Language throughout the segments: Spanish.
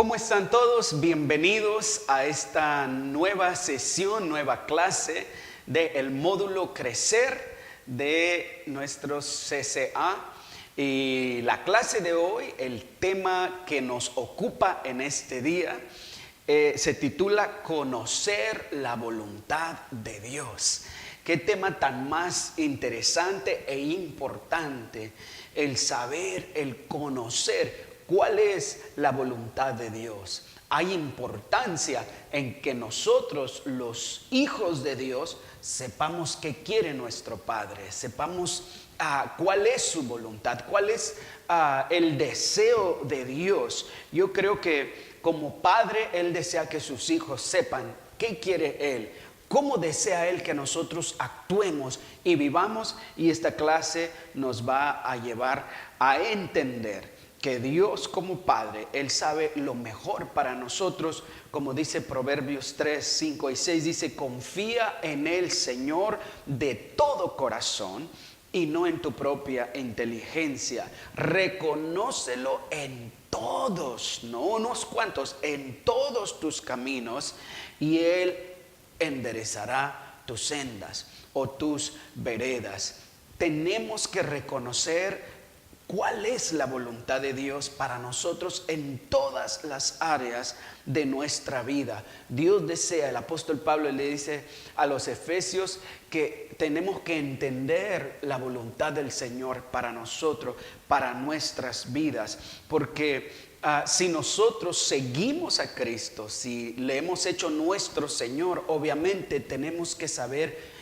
¿Cómo están todos? Bienvenidos a esta nueva sesión, nueva clase del módulo Crecer de nuestros CCA. Y la clase de hoy, el tema que nos ocupa en este día, se titula Conocer la voluntad de Dios. Qué tema tan más interesante e importante, el saber, el conocer cuál es la voluntad de Dios. Hay importancia en que nosotros, los hijos de Dios, sepamos qué quiere nuestro Padre, sepamos cuál es su voluntad, cuál es el deseo de Dios. Yo creo que como padre, Él desea que sus hijos sepan qué quiere Él, cómo desea Él que nosotros actuemos y vivamos. Y esta clase nos va a llevar a entender que Dios como Padre, Él sabe lo mejor para nosotros. Como dice Proverbios 3, 5 y 6, dice: confía en el Señor de todo corazón y no en tu propia inteligencia. Reconócelo en todos, no unos cuantos, en todos tus caminos, y Él enderezará tus sendas o tus veredas. Tenemos que reconocer cuál es la voluntad de Dios para nosotros en todas las áreas de nuestra vida. Dios desea, el apóstol Pablo le dice a los efesios que tenemos que entender la voluntad del Señor para nosotros, para nuestras vidas, porque si nosotros seguimos a Cristo, si le hemos hecho nuestro Señor, obviamente tenemos que saber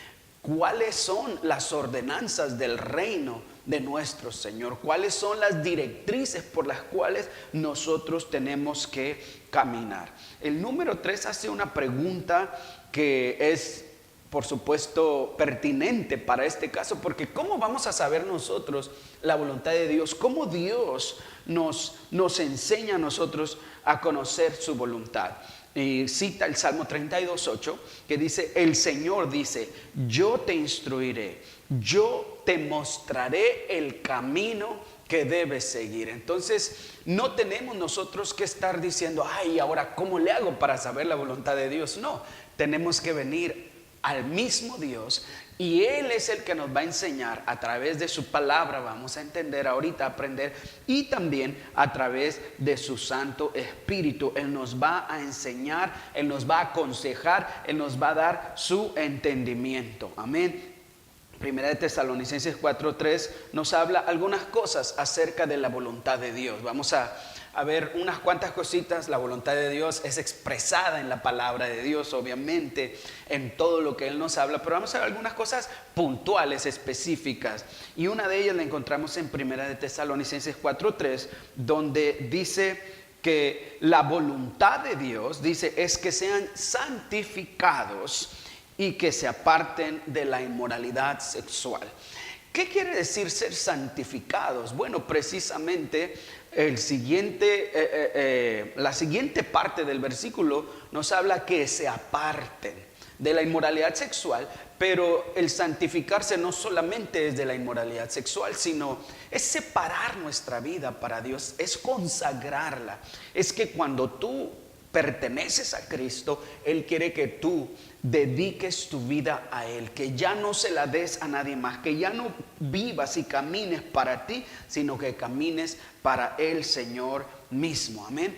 cuáles son las ordenanzas del reino de nuestro Señor, cuáles son las directrices por las cuales nosotros tenemos que caminar. El número 3 hace una pregunta que es, por supuesto, pertinente para este caso, porque ¿cómo vamos a saber nosotros la voluntad de Dios? ¿Cómo Dios nos enseña a nosotros a conocer su voluntad? Y cita el Salmo 32:8, que dice: el Señor dice, yo te instruiré, yo te mostraré el camino que debes seguir. Entonces no tenemos nosotros que estar diciendo: ay, ahora ¿cómo le hago para saber la voluntad de Dios? No, tenemos que venir al mismo Dios, y Él es el que nos va a enseñar a través de su palabra. Vamos a entender ahorita, aprender, y también a través de su Santo Espíritu. Él nos va a enseñar, Él nos va a aconsejar, Él nos va a dar su entendimiento. Amén. Primera de Tesalonicenses 4:3 nos habla algunas cosas acerca de la voluntad de Dios. Vamos a ver unas cuantas cositas. La voluntad de Dios es expresada en la palabra de Dios, obviamente, en todo lo que Él nos habla, pero vamos a ver algunas cosas puntuales, específicas. Y una de ellas la encontramos en Primera de Tesalonicenses 4:3, donde dice que la voluntad de Dios, dice, es que sean santificados y que se aparten de la inmoralidad sexual. ¿Qué quiere decir ser santificados? Bueno, precisamente la siguiente parte del versículo nos habla que se aparten de la inmoralidad sexual, pero el santificarse no solamente es de la inmoralidad sexual, sino es separar nuestra vida para Dios, es consagrarla. Es que cuando tú perteneces a Cristo, Él quiere que tú dediques tu vida a Él, que ya no se la des a nadie más, que ya no vivas y camines para ti, sino que camines para el Señor mismo. Amén.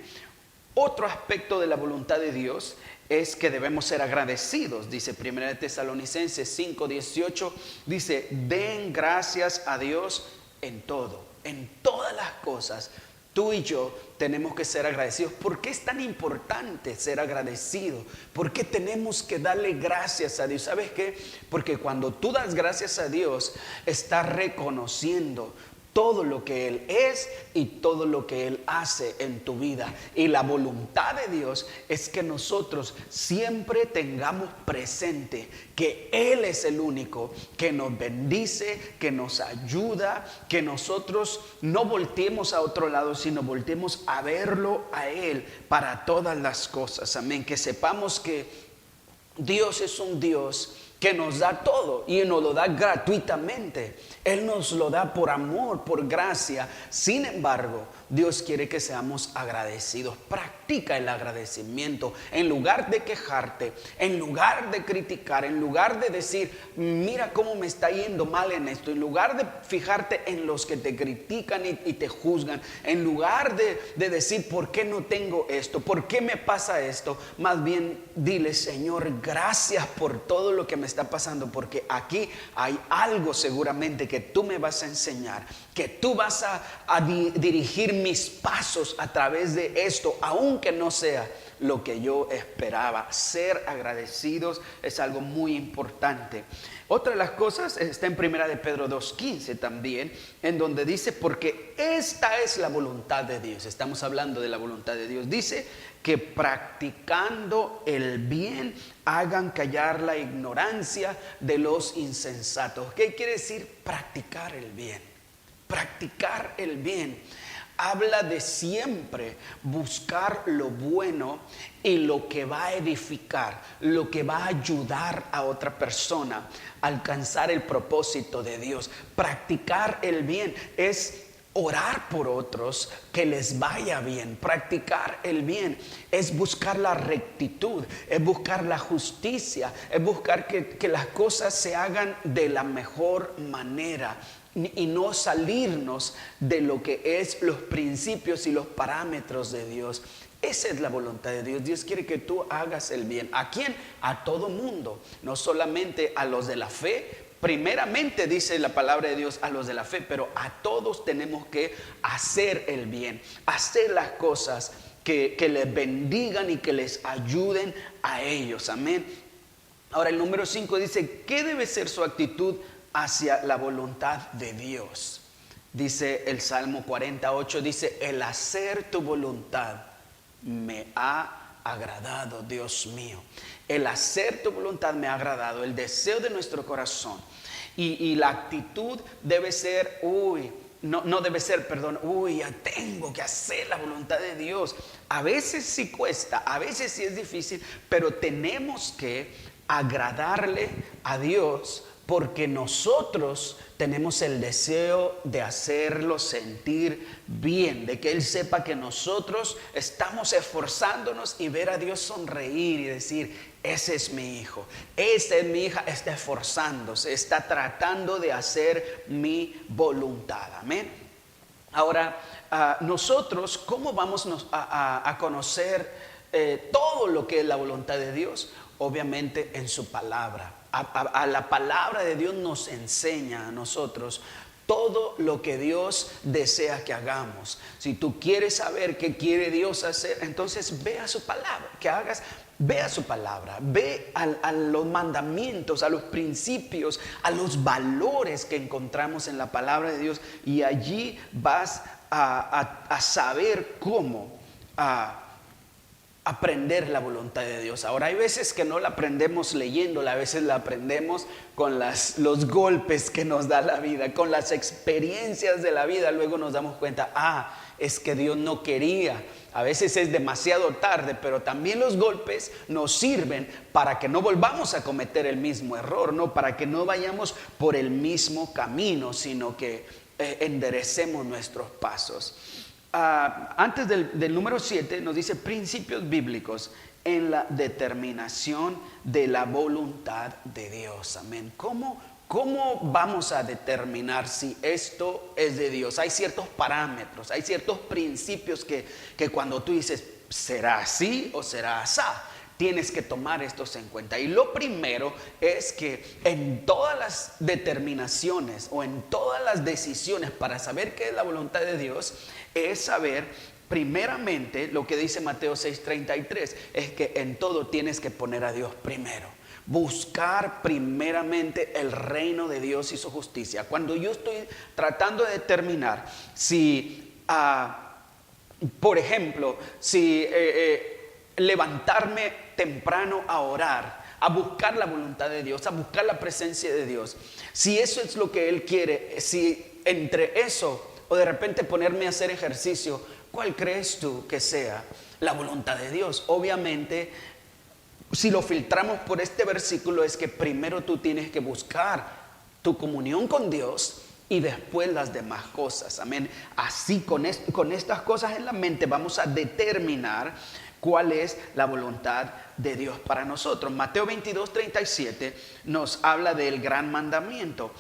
Otro aspecto de la voluntad de Dios es que debemos ser agradecidos. Dice 1 Tesalonicenses 5:18, dice: den gracias a Dios en todo, en todas las cosas. Tú y yo tenemos que ser agradecidos. ¿Por qué es tan importante ser agradecido? ¿Por qué tenemos que darle gracias a Dios? ¿Sabes qué? Porque cuando tú das gracias a Dios, estás reconociendo todo lo que Él es y todo lo que Él hace en tu vida. Y la voluntad de Dios es que nosotros siempre tengamos presente que Él es el único que nos bendice, que nos ayuda, que nosotros no volteemos a otro lado, sino volteemos a verlo a Él para todas las cosas. Amén. Que sepamos que Dios es un Dios que nos da todo y nos lo da gratuitamente. Él nos lo da por amor, por gracia. Sin embargo, Dios quiere que seamos agradecidos. Practica el agradecimiento. En lugar de quejarte, en lugar de criticar, en lugar de decir, mira cómo me está yendo mal en esto, en lugar de fijarte en los que te critican y te juzgan, en lugar de decir, ¿por qué no tengo esto? ¿Por qué me pasa esto? Más bien dile, Señor, gracias por todo lo que me está pasando, porque aquí hay algo seguramente que tú me vas a enseñar, que tú vas a dirigir mis pasos a través de esto, aunque no sea lo que yo esperaba. Ser agradecidos es algo muy importante. Otra de las cosas está en Primera de Pedro 2:15 también, en donde dice, porque esta es la voluntad de Dios. Estamos hablando de la voluntad de Dios. Dice que practicando el bien hagan callar la ignorancia de los insensatos. ¿Qué quiere decir practicar el bien? Practicar el bien habla de siempre buscar lo bueno y lo que va a edificar, lo que va a ayudar a otra persona a alcanzar el propósito de Dios. Practicar el bien es orar por otros que les vaya bien. Practicar el bien es buscar la rectitud, es buscar la justicia, es buscar que las cosas se hagan de la mejor manera y no salirnos de lo que es los principios y los parámetros de Dios. Esa es la voluntad de Dios. Dios quiere que tú hagas el bien. ¿A quién? A todo mundo, no solamente a los de la fe. Primeramente dice la palabra de Dios a los de la fe, pero a todos tenemos que hacer el bien, hacer las cosas que les bendigan y que les ayuden a ellos. Amén. Ahora el número 5 dice, ¿qué debe ser su actitud hacia la voluntad de Dios? Dice el Salmo 48, dice, el hacer tu voluntad me ha agradado, Dios mío. El hacer tu voluntad me ha agradado, el deseo de nuestro corazón. Y la actitud debe ser, ya tengo que hacer la voluntad de Dios. A veces sí cuesta, a veces sí es difícil, pero tenemos que agradarle a Dios, porque nosotros tenemos el deseo de hacerlo sentir bien, de que Él sepa que nosotros estamos esforzándonos y ver a Dios sonreír y decir, ese es mi hijo, esa es mi hija, está esforzándose, está tratando de hacer mi voluntad. Amén. Ahora, nosotros, ¿cómo vamos a conocer todo lo que es la voluntad de Dios? Obviamente en su palabra. A la palabra de Dios nos enseña a nosotros todo lo que Dios desea que hagamos. Si tú quieres saber qué quiere Dios hacer, entonces ve a su palabra, ve a su palabra, ve a los mandamientos, a los principios, a los valores que encontramos en la palabra de Dios, y allí vas a saber cómo aprender la voluntad de Dios. Ahora hay veces que no la aprendemos leyéndola, a veces la aprendemos con los golpes que nos da la vida, con las experiencias de la vida. Luego nos damos cuenta, es que Dios no quería. A veces es demasiado tarde, pero también los golpes nos sirven para que no volvamos a cometer el mismo error, no para que no vayamos por el mismo camino, sino que enderecemos nuestros pasos. Antes del número 7 nos dice principios bíblicos en la determinación de la voluntad de Dios. Amén. ¿Cómo vamos a determinar si esto es de Dios? Hay ciertos parámetros, hay ciertos principios que cuando tú dices, ¿será así o será asá? Tienes que tomar estos en cuenta. Y lo primero es que en todas las determinaciones o en todas las decisiones para saber qué es la voluntad de Dios, es saber primeramente lo que dice Mateo 6:33, es que en todo tienes que poner a Dios primero. Buscar primeramente el reino de Dios y su justicia. Cuando yo estoy tratando de determinar si, por ejemplo, si levantarme temprano a orar, a buscar la voluntad de Dios, a buscar la presencia de Dios, si eso es lo que Él quiere, si entre eso o de repente ponerme a hacer ejercicio, ¿cuál crees tú que sea la voluntad de Dios? Obviamente, si lo filtramos por este versículo, es que primero tú tienes que buscar tu comunión con Dios y después las demás cosas. Amén. Así con estas cosas en la mente vamos a determinar cuál es la voluntad de Dios para nosotros. Mateo 22:37 nos habla del gran mandamiento.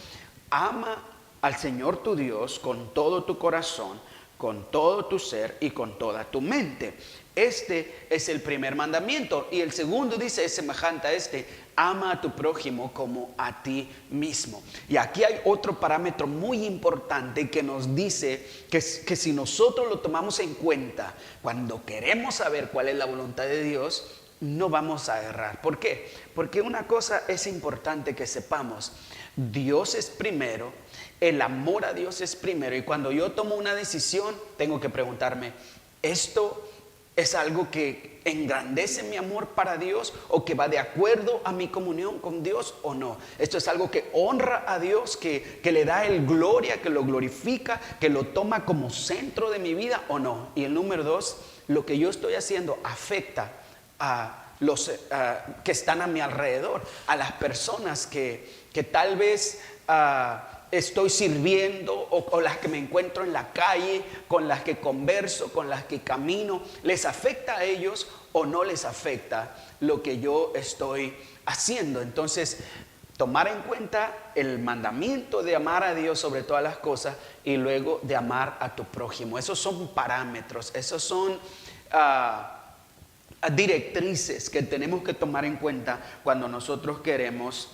Ama al Señor tu Dios con todo tu corazón, con todo tu ser y con toda tu mente. Este es el primer mandamiento. Y el segundo dice, es semejante a este: ama a tu prójimo como a ti mismo. Y aquí hay otro parámetro muy importante que nos dice que si nosotros lo tomamos en cuenta cuando queremos saber cuál es la voluntad de Dios, no vamos a errar. ¿Por qué? Porque una cosa es importante que sepamos: Dios es primero, el amor a Dios es primero. Y cuando yo tomo una decisión, tengo que preguntarme, ¿esto es algo que engrandece mi amor para Dios o que va de acuerdo a mi comunión con Dios o no? Esto es algo que honra a Dios, que le da el gloria, que lo glorifica, que lo toma como centro de mi vida o no. Y el número dos, lo que yo estoy haciendo afecta a los que están a mi alrededor, a las personas que tal vez estoy sirviendo o las que me encuentro en la calle, con las que converso, con las que camino. ¿Les afecta a ellos o no les afecta lo que yo estoy haciendo? Entonces, tomar en cuenta el mandamiento de amar a Dios sobre todas las cosas y luego de amar a tu prójimo. Esos son parámetros, esos son directrices que tenemos que tomar en cuenta cuando nosotros queremos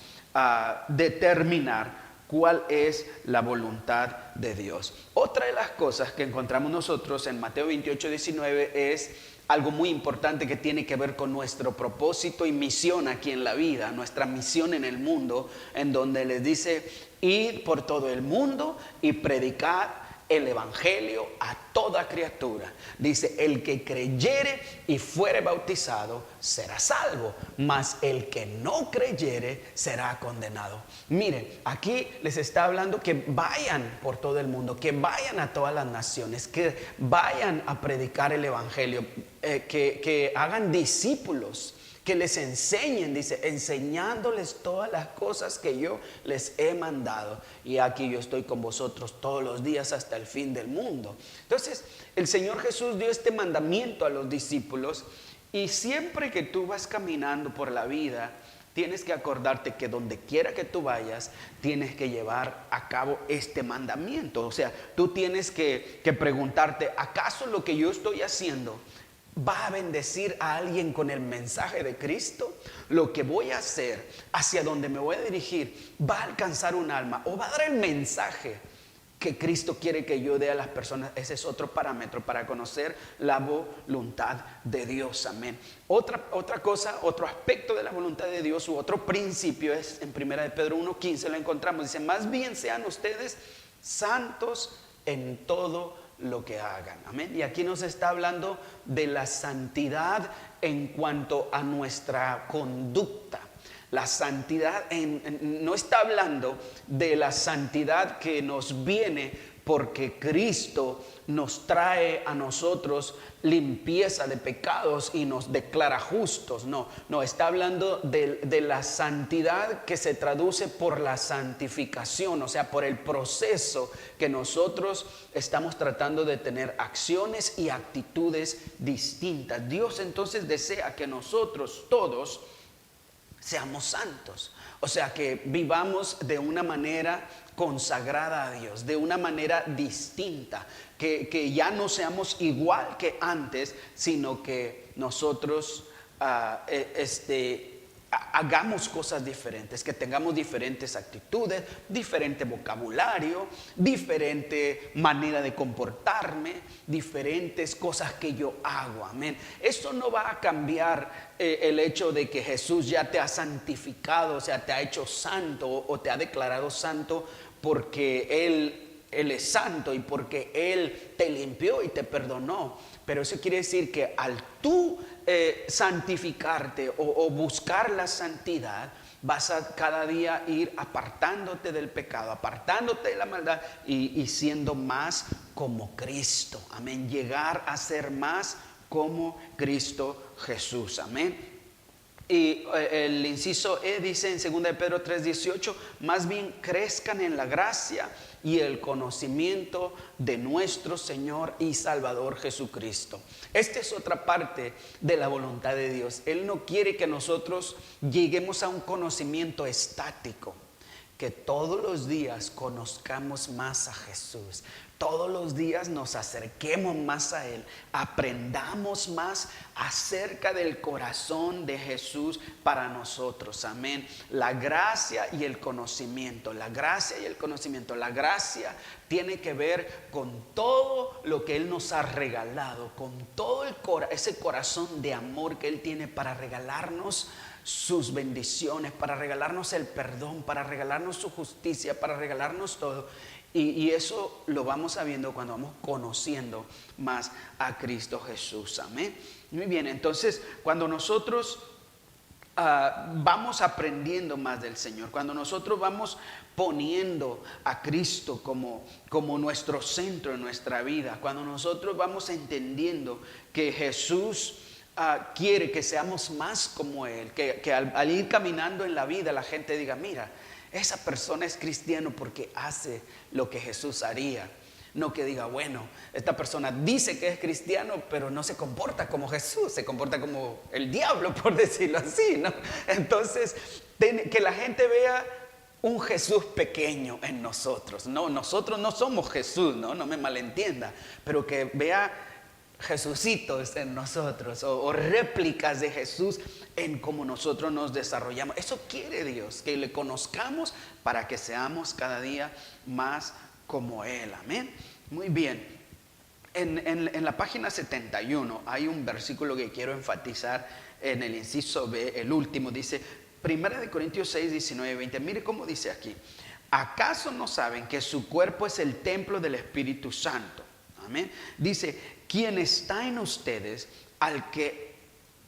determinar cuál es la voluntad de Dios. Otra de las cosas que encontramos nosotros en Mateo 28:19 es algo muy importante que tiene que ver con nuestro propósito y misión aquí en la vida, nuestra misión en el mundo, en donde les dice: id por todo el mundo y predicad el evangelio a toda criatura. Dice: el que creyere y fuere bautizado será salvo, mas el que no creyere será condenado. Miren, aquí les está hablando que vayan por todo el mundo, que vayan a todas las naciones, que vayan a predicar el evangelio, que hagan discípulos, que les enseñen, dice, enseñándoles todas las cosas que yo les he mandado. Y aquí yo estoy con vosotros todos los días hasta el fin del mundo. Entonces, el Señor Jesús dio este mandamiento a los discípulos, y siempre que tú vas caminando por la vida, tienes que acordarte que donde quiera que tú vayas, tienes que llevar a cabo este mandamiento. O sea, tú tienes que preguntarte, ¿acaso lo que yo estoy haciendo va a bendecir a alguien con el mensaje de Cristo? Lo que voy a hacer, hacia donde me voy a dirigir, va a alcanzar un alma o va a dar el mensaje que Cristo quiere que yo dé a las personas. Ese es otro parámetro para conocer la voluntad de Dios. Amén. Otra cosa, otro aspecto de la voluntad de Dios u otro principio es en 1 de Pedro 1:15 lo encontramos. Dice: más bien sean ustedes santos en todo lo que hagan. Amén. Y aquí nos está hablando de la santidad en cuanto a nuestra conducta. La santidad no está hablando de la santidad que nos viene porque Cristo nos trae a nosotros limpieza de pecados y nos declara justos. No, está hablando de la santidad que se traduce por la santificación, o sea, por el proceso que nosotros estamos tratando de tener acciones y actitudes distintas. Dios entonces desea que nosotros todos seamos santos, o sea, que vivamos de una manera consagrada a Dios, de una manera distinta, que ya no seamos igual que antes, sino que nosotros hagamos cosas diferentes, que tengamos diferentes actitudes, diferente vocabulario, diferente manera de comportarme, diferentes cosas que yo hago. Amén. Esto no va a cambiar el hecho de que Jesús ya te ha santificado, o sea, te ha hecho santo o te ha declarado santo porque Él es santo y porque Él te limpió y te perdonó. Pero eso quiere decir que al tú santificarte o buscar la santidad, vas a cada día ir apartándote del pecado, apartándote de la maldad y siendo más como Cristo. Amén. Llegar a ser más como Cristo Jesús. Amén. Y el inciso E dice en 2 de Pedro 3:18, más bien crezcan en la gracia y el conocimiento de nuestro Señor y Salvador Jesucristo. Esta es otra parte de la voluntad de Dios. Él no quiere que nosotros lleguemos a un conocimiento estático, que todos los días conozcamos más a Jesús. Todos los días nos acerquemos más a Él, aprendamos más acerca del corazón de Jesús para nosotros, amén. La gracia y el conocimiento, la gracia y el conocimiento. La gracia tiene que ver con todo lo que Él nos ha regalado, con todo ese corazón de amor que Él tiene para regalarnos sus bendiciones, para regalarnos el perdón, para regalarnos su justicia, para regalarnos todo. Y eso lo vamos sabiendo cuando vamos conociendo más a Cristo Jesús, amén. Muy bien, entonces cuando nosotros vamos aprendiendo más del Señor, cuando nosotros vamos poniendo a Cristo como nuestro centro en nuestra vida, cuando nosotros vamos entendiendo que Jesús quiere que seamos más como Él, que al ir caminando en la vida la gente diga, mira, esa persona es cristiano porque hace lo que Jesús haría. No que diga, bueno, esta persona dice que es cristiano, pero no se comporta como Jesús, se comporta como el diablo, por decirlo así, ¿no? Entonces, que la gente vea un Jesús pequeño en nosotros. No, nosotros no somos Jesús, no me malentienda, pero que vea Jesucitos en nosotros o réplicas de Jesús en cómo nosotros nos desarrollamos. Eso quiere Dios, que le conozcamos para que seamos cada día más como Él, amén. Muy bien, en la página 71 hay un versículo que quiero enfatizar en el inciso B, el último, dice 1 Corintios 6, 19 y 20. Mire cómo dice aquí: ¿acaso no saben que su cuerpo es el templo del Espíritu Santo? Amén. Dice, quien está en ustedes, al que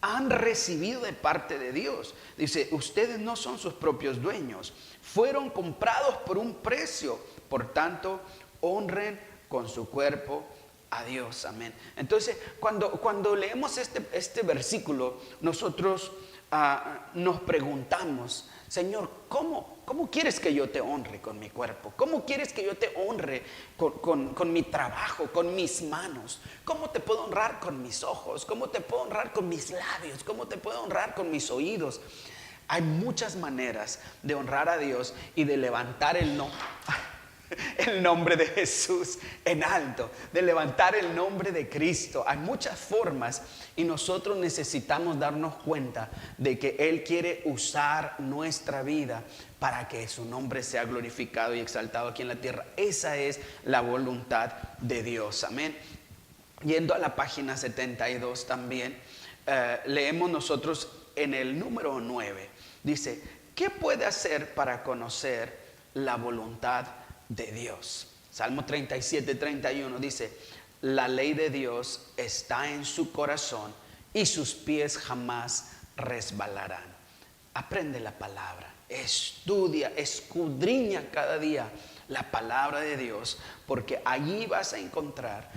han recibido de parte de Dios. Dice, ustedes no son sus propios dueños, fueron comprados por un precio, por tanto, honren con su cuerpo a Dios, amén. Entonces, cuando leemos este versículo, nosotros nos preguntamos, Señor, ¿cómo quieres que yo te honre con mi cuerpo? ¿Cómo quieres que yo te honre con mi trabajo, con mis manos? ¿Cómo te puedo honrar con mis ojos? ¿Cómo te puedo honrar con mis labios? ¿Cómo te puedo honrar con mis oídos? Hay muchas maneras de honrar a Dios y de levantar el nombre de Jesús en alto, de levantar el nombre de Cristo. Hay muchas formas y nosotros necesitamos darnos cuenta de que Él quiere usar nuestra vida para que su nombre sea glorificado y exaltado aquí en la tierra. Esa es la voluntad de Dios, amén. Yendo a la página 72 también, leemos nosotros en el número 9, dice, ¿qué puede hacer para conocer la voluntad de Dios? Salmo 37, 31 dice, la ley de Dios está en su corazón y sus pies jamás resbalarán. Aprende la palabra, estudia, escudriña cada día la palabra de Dios, porque allí vas a encontrar,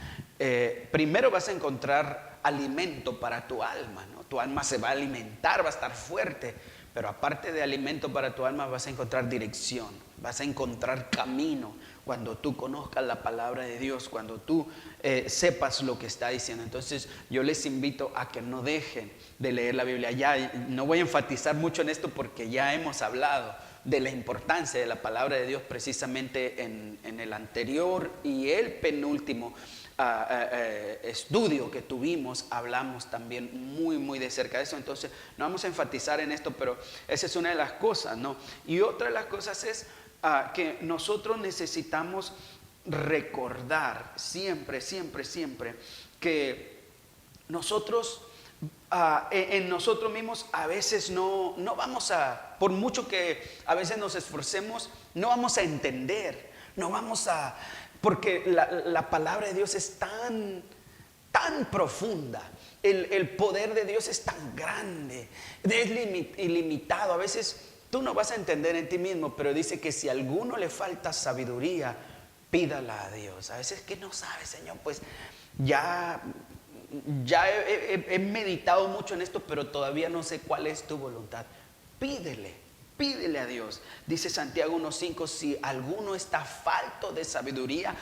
primero vas a encontrar alimento para tu alma, ¿no? Tu alma se va a alimentar, va a estar fuerte. Pero aparte de alimento para tu alma, vas a encontrar dirección, vas a encontrar camino cuando tú conozcas la palabra de Dios, cuando tú sepas lo que está diciendo. Entonces yo les invito a que no dejen de leer la Biblia. Ya no voy a enfatizar mucho en esto porque ya hemos hablado de la importancia de la palabra de Dios precisamente en el anterior y el penúltimo estudio que tuvimos. Hablamos también muy de cerca de eso. Entonces no vamos a enfatizar en esto, pero esa es una de las cosas, ¿no? Y otra de las cosas es que nosotros necesitamos recordar siempre que nosotros en nosotros mismos a veces no vamos a, por mucho que a veces nos esforcemos, no vamos a entender, no vamos a, porque la palabra de Dios es tan profunda, el poder de Dios es tan grande, es ilimitado. A veces tú no vas a entender en ti mismo, pero dice que si a alguno le falta sabiduría, pídala a Dios. A veces que no sabes, Señor, pues ya ya he meditado mucho en esto, pero todavía no sé cuál es tu voluntad. Pídele a Dios. Dice Santiago 1:5, si alguno está falto de sabiduría,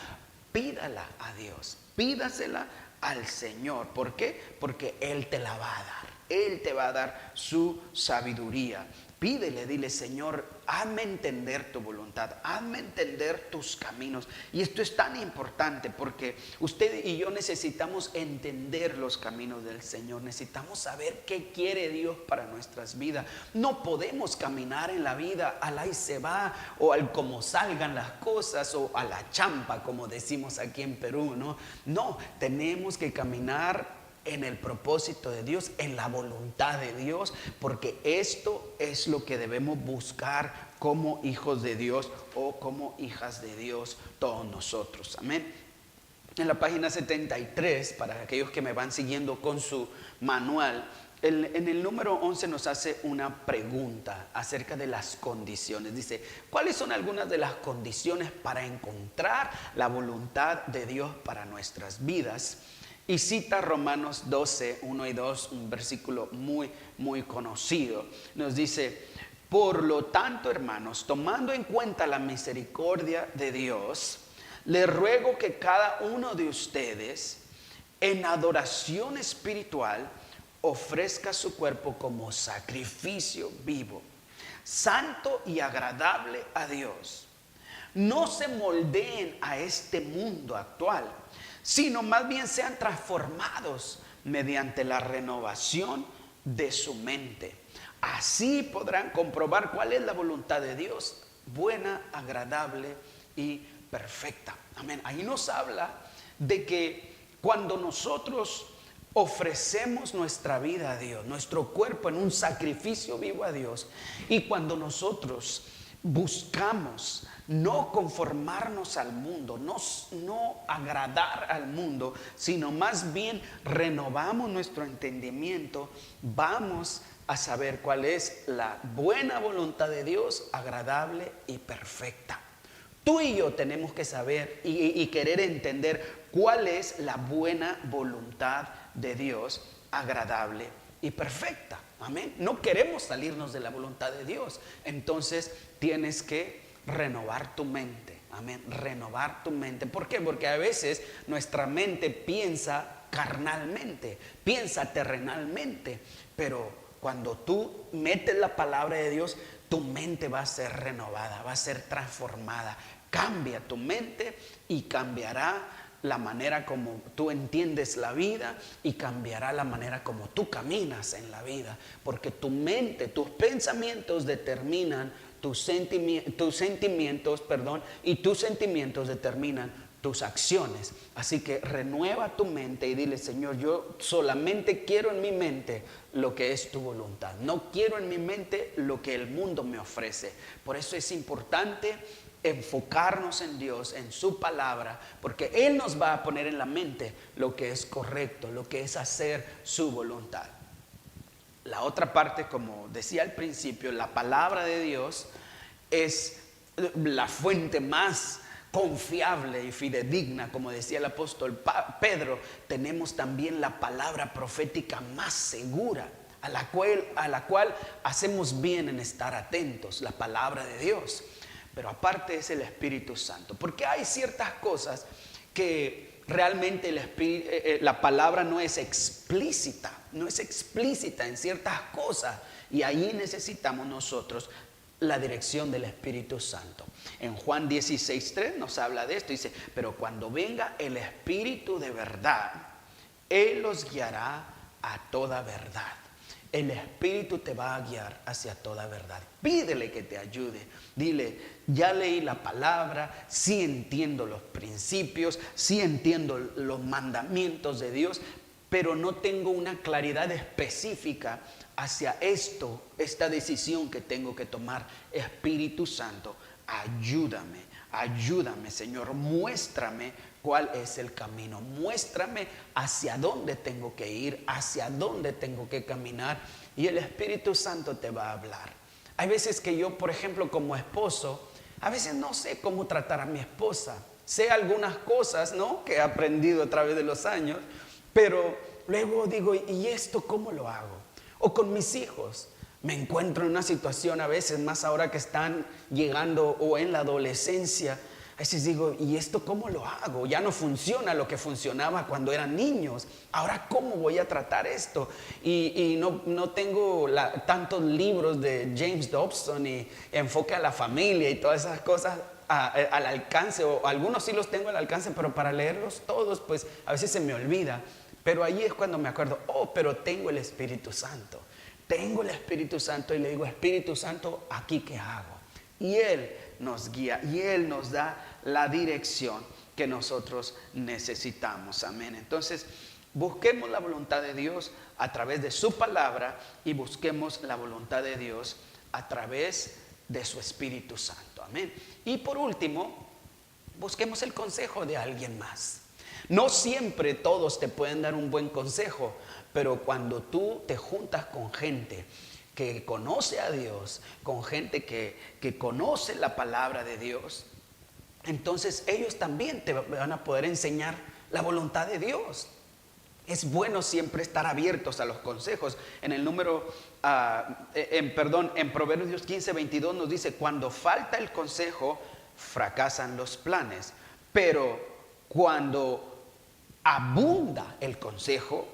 pídala a Dios, pídasela al Señor. ¿Por qué? Porque Él te la va a dar. Él te va a dar su sabiduría. Pídele, dile, Señor, hazme entender tu voluntad, hazme entender tus caminos. Y esto es tan importante porque usted y yo necesitamos entender los caminos del Señor. Necesitamos saber qué quiere Dios para nuestras vidas. No podemos caminar en la vida al ahí se va, o al como salgan las cosas, o a la champa, como decimos aquí en Perú, ¿no? No, tenemos que caminar en el propósito de Dios, en la voluntad de Dios, porque esto es lo que debemos buscar como hijos de Dios o como hijas de Dios, todos nosotros. Amén. En la página 73, para aquellos que me van siguiendo con su manual, en el número 11 nos hace una pregunta acerca de las condiciones. Dice, ¿cuáles son algunas de las condiciones para encontrar la voluntad de Dios para nuestras vidas? Y cita Romanos 12, 1 y 2, un versículo muy conocido. Nos dice, por lo tanto, hermanos, tomando en cuenta la misericordia de Dios, les ruego que cada uno de ustedes, en adoración espiritual, ofrezca su cuerpo como sacrificio vivo, santo y agradable a Dios. No se moldeen a este mundo actual, sino más bien sean transformados mediante la renovación de su mente. Así podrán comprobar cuál es la voluntad de Dios, buena, agradable y perfecta. Amén. Ahí nos habla de que cuando nosotros ofrecemos nuestra vida a Dios, nuestro cuerpo en un sacrificio vivo a Dios, y cuando nosotros buscamos no conformarnos al mundo, no agradar al mundo, sino más bien renovamos nuestro entendimiento, vamos a saber cuál es la buena voluntad de Dios, agradable y perfecta. Tú y yo tenemos que saber y querer entender cuál es la buena voluntad de Dios, agradable y perfecta. Amén. No queremos salirnos de la voluntad de Dios. Entonces tienes que renovar tu mente. Amén. Renovar tu mente. ¿Por qué? Porque a veces nuestra mente piensa carnalmente, piensa terrenalmente. Pero cuando tú metes la palabra de Dios, tu mente va a ser renovada, va a ser transformada. Cambia tu mente y cambiará la manera como tú entiendes la vida y cambiará la manera como tú caminas en la vida. Porque tu mente, tus pensamientos determinan tus sentimientos, y tus sentimientos determinan tus acciones. Así que renueva tu mente y dile, Señor, yo solamente quiero en mi mente lo que es tu voluntad. No quiero en mi mente lo que el mundo me ofrece. Por eso es importante enfocarnos en Dios, en su palabra, porque Él nos va a poner en la mente lo que es correcto, lo que es hacer su voluntad. La otra parte, como decía al principio, la palabra de Dios es la fuente más confiable y fidedigna, como decía el apóstol Pedro. Tenemos también la palabra profética más segura, a la cual hacemos bien en estar atentos, la palabra de Dios. Pero aparte es el Espíritu Santo, porque hay ciertas cosas que realmente la palabra no es explícita en ciertas cosas, y ahí necesitamos nosotros la dirección del Espíritu Santo. En Juan 16:3 nos habla de esto, dice, pero cuando venga el Espíritu de verdad, Él los guiará a toda verdad. El Espíritu te va a guiar hacia toda verdad. Pídele que te ayude. Dile, ya leí la palabra, sí entiendo los principios, sí entiendo los mandamientos de Dios, pero no tengo una claridad específica hacia esta decisión que tengo que tomar. Espíritu Santo, ayúdame, Señor, muéstrame cuál es el camino, muéstrame hacia dónde tengo que ir, hacia dónde tengo que caminar, y el Espíritu Santo te va a hablar. Hay veces que yo, por ejemplo, como esposo, a veces no sé cómo tratar a mi esposa. Sé algunas cosas, ¿no?, que he aprendido a través de los años, pero luego digo, ¿y esto cómo lo hago? O con mis hijos. Me encuentro en una situación a veces, más ahora que están llegando o en la adolescencia, a veces digo, ¿y esto cómo lo hago? Ya no funciona lo que funcionaba cuando eran niños. Ahora, ¿cómo voy a tratar esto? Y no tengo tantos libros de James Dobson y enfoque a la familia y todas esas cosas al alcance, o algunos sí los tengo al alcance, pero para leerlos todos, pues a veces se me olvida. Pero ahí es cuando me acuerdo, pero tengo el Espíritu Santo. Tengo el Espíritu Santo y le digo, Espíritu Santo, ¿aquí qué hago? Y Él nos guía y Él nos da la dirección que nosotros necesitamos. Amén. Entonces, busquemos la voluntad de Dios a través de su palabra y busquemos la voluntad de Dios a través de su Espíritu Santo. Amén. Y por último, busquemos el consejo de alguien más. No siempre todos te pueden dar un buen consejo, pero cuando tú te juntas con gente que conoce a Dios, con gente que conoce la palabra de Dios, entonces ellos también te van a poder enseñar la voluntad de Dios. Es bueno siempre estar abiertos a los consejos. En Proverbios 15:22 nos dice, cuando falta el consejo, fracasan los planes, pero cuando abunda el consejo,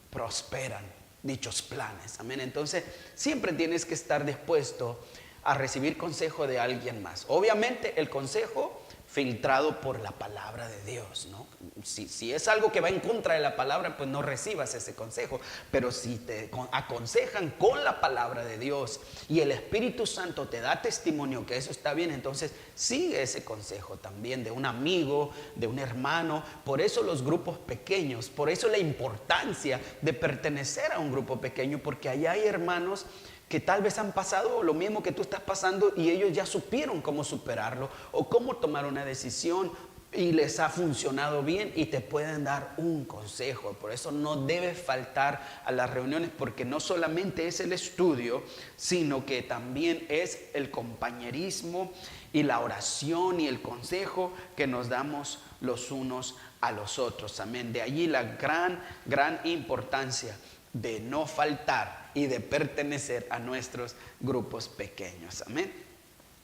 prosperan dichos planes. Amén. Entonces, siempre tienes que estar dispuesto a recibir consejo de alguien más. Obviamente, el consejo filtrado por la palabra de Dios, ¿no? Si es algo que va en contra de la palabra, pues no recibas ese consejo. Pero si te aconsejan con la palabra de Dios y el Espíritu Santo te da testimonio que eso está bien, entonces sigue ese consejo también de un amigo, de un hermano. Por eso los grupos pequeños, por eso la importancia de pertenecer a un grupo pequeño, porque allá hay hermanos que tal vez han pasado lo mismo que tú estás pasando y ellos ya supieron cómo superarlo o cómo tomar una decisión y les ha funcionado bien y te pueden dar un consejo. Por eso no debes faltar a las reuniones, porque no solamente es el estudio, sino que también es el compañerismo y la oración y el consejo que nos damos los unos a los otros. Amén. De allí la gran importancia de no faltar y de pertenecer a nuestros grupos pequeños. Amén.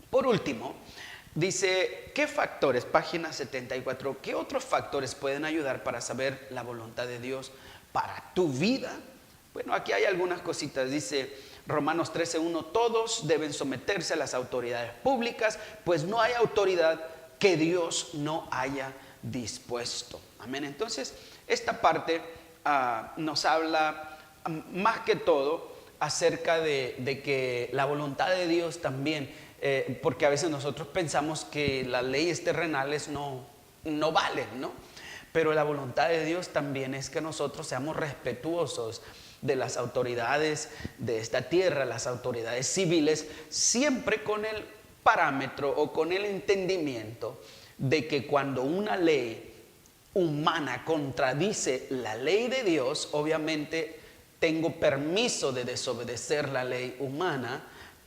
Por último, dice, ¿qué factores? Página 74. ¿Qué otros factores pueden ayudar para saber la voluntad de Dios para tu vida? Bueno, aquí hay algunas cositas. Dice Romanos 13:1, todos deben someterse a las autoridades públicas, pues no hay autoridad que Dios no haya dispuesto. Amén. Entonces, esta parte nos habla más que todo acerca de que la voluntad de Dios también, porque a veces nosotros pensamos que las leyes terrenales no valen, ¿no? Pero la voluntad de Dios también es que nosotros seamos respetuosos de las autoridades de esta tierra, las autoridades civiles, siempre con el parámetro o con el entendimiento de que cuando una ley humana contradice la ley de Dios, obviamente tengo permiso de desobedecer la ley humana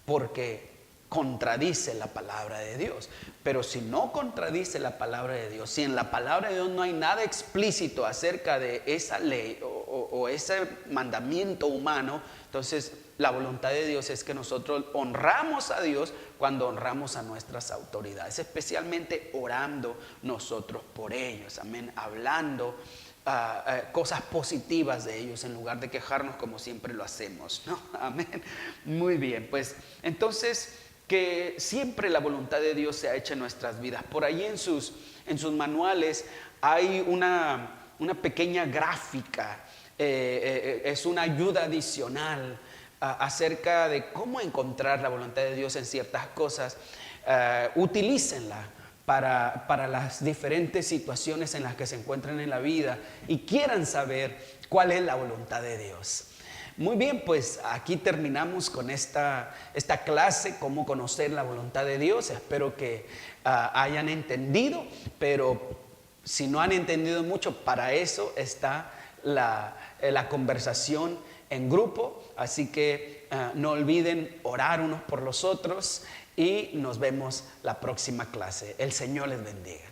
porque contradice la palabra de Dios. Pero si no contradice la palabra de Dios, si en la palabra de Dios no hay nada explícito acerca de esa ley o ese mandamiento humano, entonces la voluntad de Dios es que nosotros honramos a Dios cuando honramos a nuestras autoridades, especialmente orando nosotros por ellos, amén, hablando cosas positivas de ellos en lugar de quejarnos como siempre lo hacemos, ¿no? Amén. Muy bien, pues entonces que siempre la voluntad de Dios sea hecha en nuestras vidas. Por ahí en sus manuales hay una pequeña gráfica, es una ayuda adicional acerca de cómo encontrar la voluntad de Dios en ciertas cosas. Utilícenla para las diferentes situaciones en las que se encuentran en la vida y quieran saber cuál es la voluntad de Dios. Muy bien, pues aquí terminamos con esta clase, cómo conocer la voluntad de Dios. Espero que hayan entendido, pero si no han entendido mucho, para eso está la conversación en grupo. Así que no olviden orar unos por los otros y nos vemos la próxima clase. El Señor les bendiga.